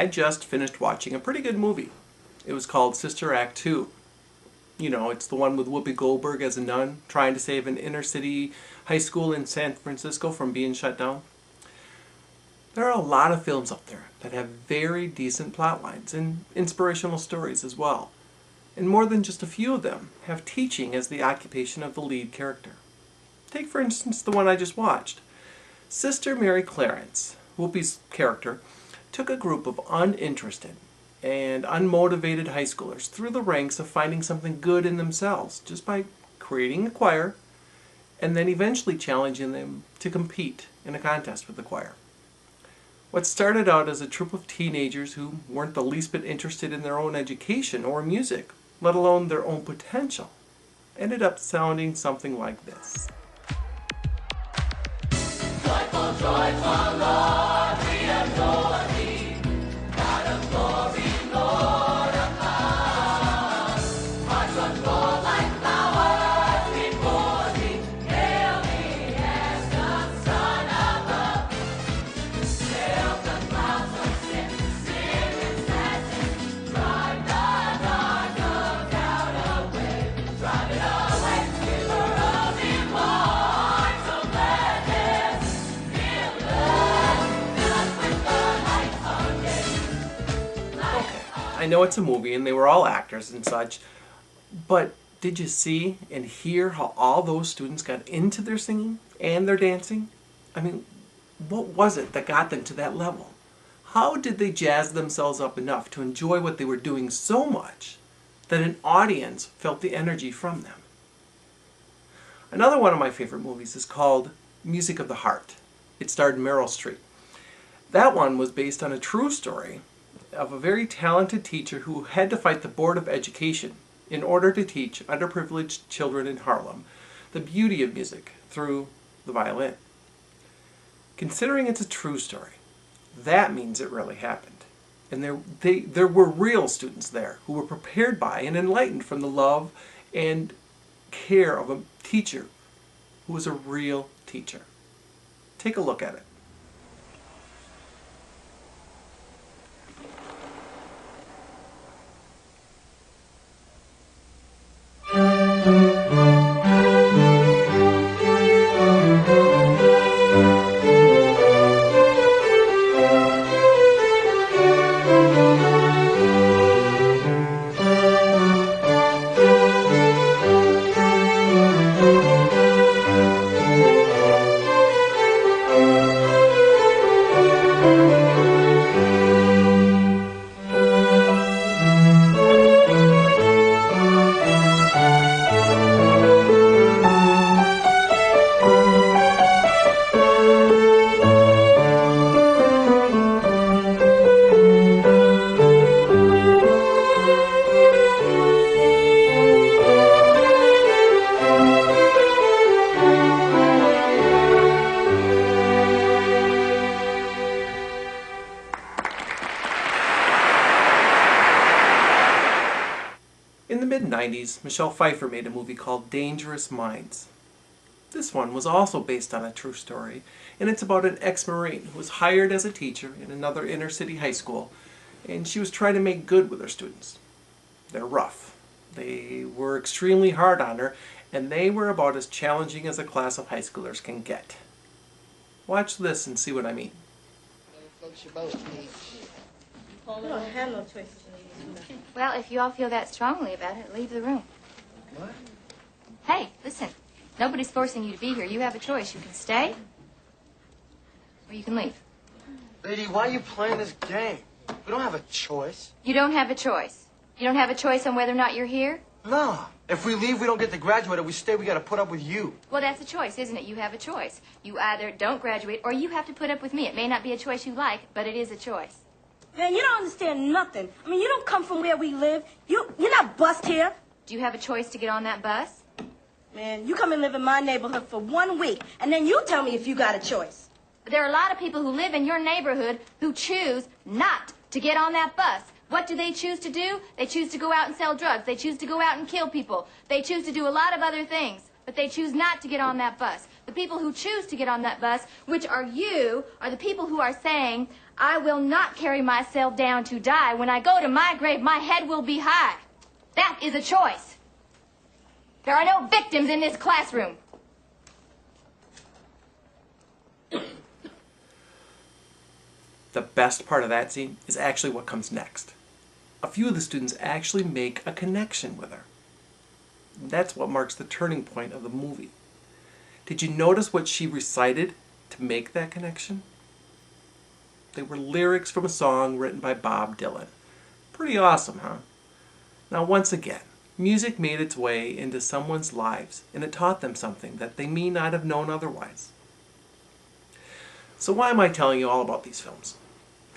I just finished watching a pretty good movie. It was called Sister Act 2. You know, it's the one with Whoopi Goldberg as a nun trying to save an inner city high school in San Francisco from being shut down. There are a lot of films out there that have very decent plot lines and inspirational stories as well. And more than just a few of them have teaching as the occupation of the lead character. Take for instance the one I just watched. Sister Mary Clarence, Whoopi's character, took a group of uninterested and unmotivated high schoolers through the ranks of finding something good in themselves just by creating a choir and then eventually challenging them to compete in a contest with the choir. What started out as a troop of teenagers who weren't the least bit interested in their own education or music, let alone their own potential, ended up sounding something like this. Joyful, joyful Lord, we adore thee, God of glory, Lord above. Hearts unfold like flowers before thee, hail me as the sun above. Sail the clouds of sin, sin and sadness, drive the dark of doubt away, drive it away, giver of immortal gladness. I know it's a movie and they were all actors and such, but did you see and hear how all those students got into their singing and their dancing? I mean, what was it that got them to that level? How did they jazz themselves up enough to enjoy what they were doing so much that an audience felt the energy from them? Another one of my favorite movies is called Music of the Heart. It starred Meryl Streep. That one was based on a true story of a very talented teacher who had to fight the Board of Education in order to teach underprivileged children in Harlem the beauty of music through the violin. Considering it's a true story, that means it really happened. And there were real students there who were prepared by and enlightened from the love and care of a teacher who was a real teacher. Take a look at it. In the mid-90s, Michelle Pfeiffer made a movie called Dangerous Minds. This one was also based on a true story, and it's about an ex-Marine who was hired as a teacher in another inner-city high school, and she was trying to make good with her students. They're rough. They were extremely hard on her, and they were about as challenging as a class of high schoolers can get. Watch this and see what I mean. We don't have no choices. Well, if you all feel that strongly about it, leave the room. What? Hey, listen. Nobody's forcing you to be here. You have a choice. You can stay, or you can leave. Lady, why are you playing this game? We don't have a choice. You don't have a choice. You don't have a choice on whether or not you're here? No. If we leave, we don't get to graduate. If we stay, we got to put up with you. Well, that's a choice, isn't it? You have a choice. You either don't graduate, or you have to put up with me. It may not be a choice you like, but it is a choice. Man, you don't understand nothing. I mean, you don't come from where we live. You're not bused here. Do you have a choice to get on that bus? Man, you come and live in my neighborhood for 1 week, and then you tell me if you got a choice. But there are a lot of people who live in your neighborhood who choose not to get on that bus. What do they choose to do? They choose to go out and sell drugs. They choose to go out and kill people. They choose to do a lot of other things. But they choose not to get on that bus. The people who choose to get on that bus, which are you, are the people who are saying, I will not carry myself down to die. When I go to my grave, my head will be high. That is a choice. There are no victims in this classroom. The best part of that scene is actually what comes next. A few of the students actually make a connection with her. That's what marks the turning point of the movie. Did you notice what she recited to make that connection? They were lyrics from a song written by Bob Dylan. Pretty awesome, huh? Now once again, music made its way into someone's lives and it taught them something that they may not have known otherwise. So why am I telling you all about these films?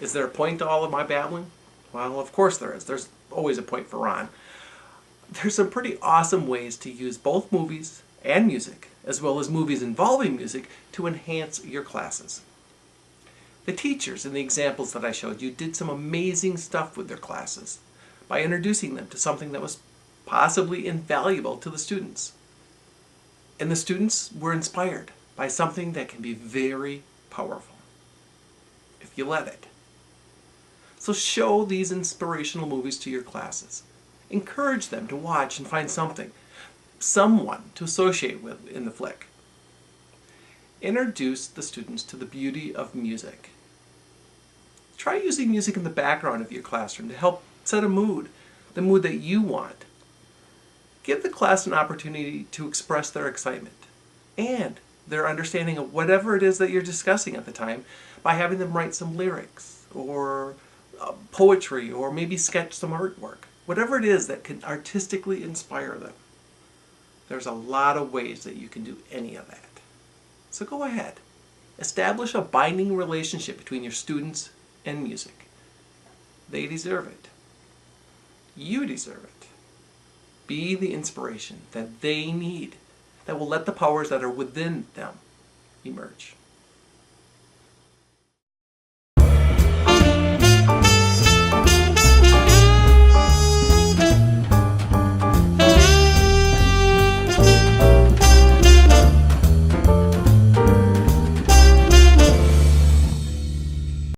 Is there a point to all of my babbling? Well, of course there is. There's always a point for Ron. There's some pretty awesome ways to use both movies and music, as well as movies involving music, to enhance your classes. The teachers in the examples that I showed you did some amazing stuff with their classes by introducing them to something that was possibly invaluable to the students. And the students were inspired by something that can be very powerful, if you let it. So show these inspirational movies to your classes. Encourage them to watch and find someone to associate with in the flick. Introduce the students to the beauty of music. Try using music in the background of your classroom to help set a mood, the mood that you want. Give the class an opportunity to express their excitement and their understanding of whatever it is that you're discussing at the time by having them write some lyrics or poetry or maybe sketch some artwork. Whatever it is that can artistically inspire them. There's a lot of ways that you can do any of that. So go ahead. Establish a binding relationship between your students and music. They deserve it. You deserve it. Be the inspiration that they need that will let the powers that are within them emerge.